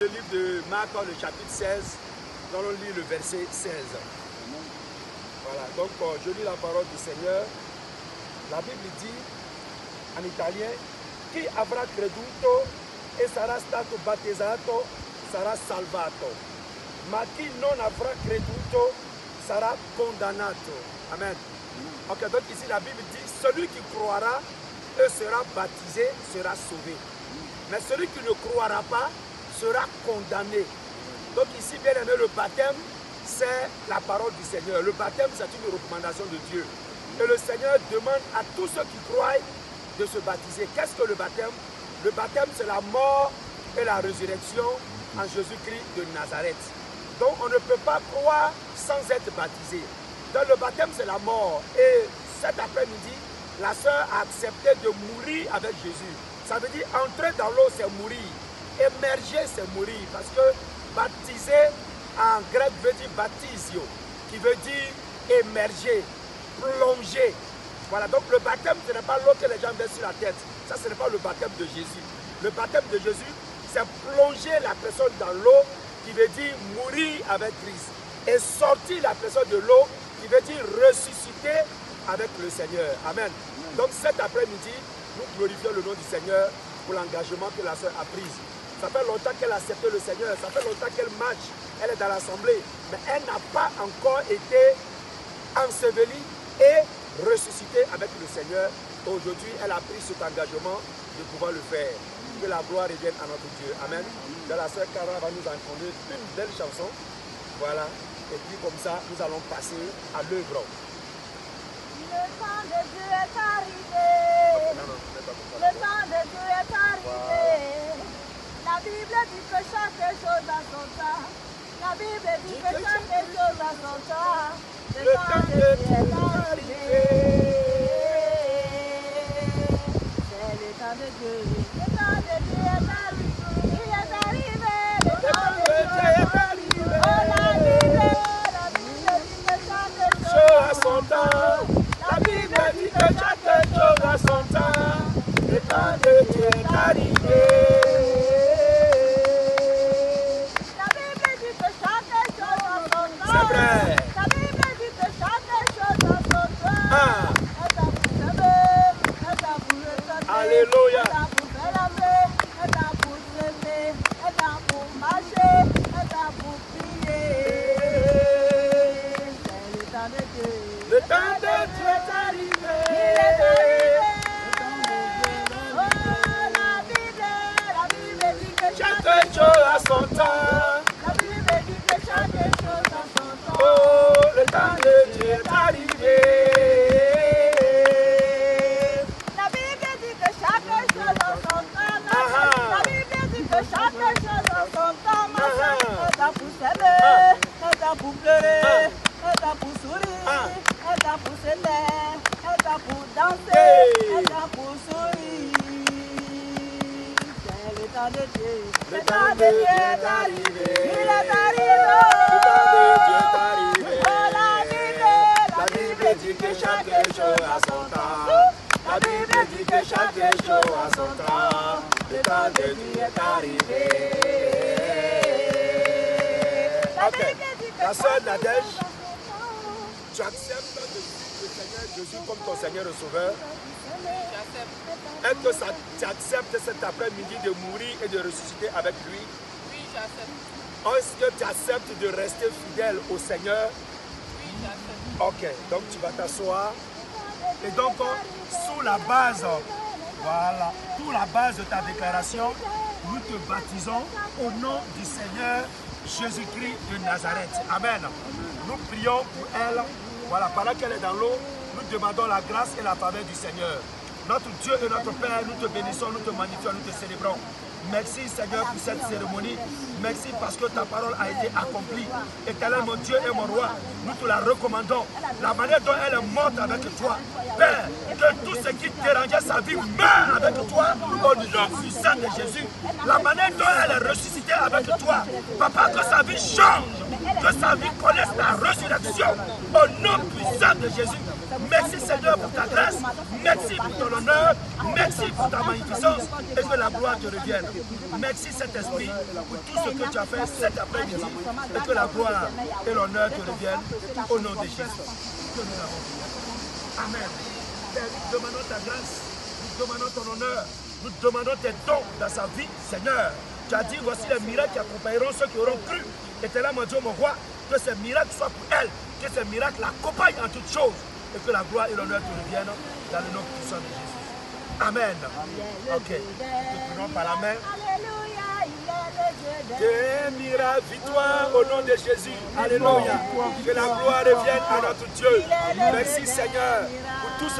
Le livre de Marc, le chapitre 16, nous allons lire le verset 16. Voilà, donc je lis la parole du Seigneur. La Bible dit en italien: Chi avrà creduto e sarà stato battezzato sarà salvato, ma chi non avrà creduto sarà condannato. Amen. Ok, donc ici la Bible dit: celui qui croira et sera baptisé sera sauvé, mais celui qui ne croira pas sera condamné. Donc ici, bien aimé, le baptême, c'est la parole du Seigneur. Le baptême, c'est une recommandation de Dieu. Et le Seigneur demande à tous ceux qui croient de se baptiser. Qu'est-ce que le baptême? Le baptême, c'est la mort et la résurrection en Jésus-Christ de Nazareth. Donc on ne peut pas croire sans être baptisé. Donc le baptême, c'est la mort. Et cet après-midi, la sœur a accepté de mourir avec Jésus. Ça veut dire entrer dans l'eau, c'est mourir. Émerger, c'est mourir, parce que baptiser en grec veut dire baptisio, qui veut dire émerger, plonger. Voilà, donc le baptême, ce n'est pas l'eau que les gens mettent sur la tête. Ça, ce n'est pas le baptême de Jésus. Le baptême de Jésus, c'est plonger la personne dans l'eau, qui veut dire mourir avec Christ. Et sortir la personne de l'eau, qui veut dire ressusciter avec le Seigneur. Amen. Donc cet après-midi, nous glorifions le nom du Seigneur pour l'engagement que la sœur a pris. Ça fait longtemps qu'elle a accepté le Seigneur, ça fait longtemps qu'elle marche, elle est dans l'assemblée, mais elle n'a pas encore été ensevelie et ressuscitée avec le Seigneur. Aujourd'hui, elle a pris cet engagement de pouvoir le faire. Que la gloire revienne à notre Dieu. Amen. De la sœur Cara va nous entendre une belle chanson. Voilà. Et puis comme ça, nous allons passer à l'œuvre. Le temps de Dieu est arrivé. Le temps de Dieu est arrivé. La Bible dit que chaque chose a son temps. La Bible dit que chaque chose a son temps. Le temps de Dieu est arrivé. C'est le temps de Dieu. Le temps de Dieu est arrivé. Il est arrivé. Le temps de Dieu est arrivé. Oh, la Bible dit que chaque chose A son temps. La Bible dit que chaque chose a son temps. Le temps de Dieu est arrivé. C'est vrai. La Bible dit que chaque chose a son temps. Elle t'a pour s'aimer, elle t'a pour retraiter, Alléluia. elle t'a pour faire l'amour, elle t'a pour s'aimer, elle t'a pour marcher, elle t'a pour prier. C'est le temps de Dieu. Le temps de Dieu est arrivé. Il est arrivé. Oh, la Bible dit que Chaque chose a son temps. La Bible dit que chaque chose a son temps. Oh, le temps de Dieu est arrivé. La Bible dit que chaque chose a son temps. La Bible dit que chaque chose a son temps. Elle t'a pour s'aimer, elle t'a pour pleurer, elle t'a pour sourire, elle t'a pour s'aimer, elle t'a pour danser, elle t'a pour sourire. C'est le temps de Dieu. Le temps de Dieu est arrivé. Il est arrivé. Le temps de Dieu est arrivé. Oh, La Bible dit que chaque chose a son temps. La Bible dit que chaque chose a son temps. Le temps de Dieu est arrivé. Ok, la sœur Nadège, tu acceptes de suivre le Seigneur Jésus comme ton Seigneur et Sauveur? Est-ce que tu acceptes cet après-midi de mourir et de ressusciter avec lui? Oui, j'accepte. Est-ce que tu acceptes de rester fidèle au Seigneur? Oui, j'accepte. Ok, donc tu vas t'asseoir. Et donc, sous la base, voilà, sous la base de ta déclaration, nous te baptisons au nom du Seigneur Jésus-Christ de Nazareth. Amen. Nous prions pour elle. Voilà, pendant qu'elle est dans l'eau, nous demandons la grâce et la faveur du Seigneur. Notre Dieu et notre Père, nous te bénissons, nous te magnifions, nous te célébrons. Merci Seigneur pour cette cérémonie. Merci parce que ta parole a été accomplie. Éternel mon Dieu et mon roi, nous te la recommandons. La manière dont elle est morte avec toi. Père, que tout ce qui dérangeait sa vie meure avec toi au nom puissant de Jésus. La manière dont elle est ressuscitée avec toi. Papa, que sa vie change. Que sa vie connaisse la résurrection au nom puissant de Jésus. Merci Seigneur pour ta grâce. Merci pour ton honneur. Merci pour ta magnificence. Et que la gloire te revienne. Merci Saint-Esprit pour tout ce que tu as fait cet après-midi et que la gloire et l'honneur te reviennent au nom de Jésus. Que nous avons fait. Amen. Père, nous demandons ta grâce, nous demandons ton honneur, nous demandons tes dons dans sa vie, Seigneur. Tu as dit, voici les miracles qui accompagneront ceux qui auront cru. Et t'es là, mon Dieu, mon roi, que ces miracles soient pour elle, que ces miracles l'accompagnent en toutes choses et que la gloire et l'honneur te reviennent dans le nom puissant de Jésus. Amen. Ok. Nous prenons par la main. Des miracles, victoire au nom de Jésus. Alléluia. Que la gloire revienne à notre Dieu. Merci Seigneur pour tout ce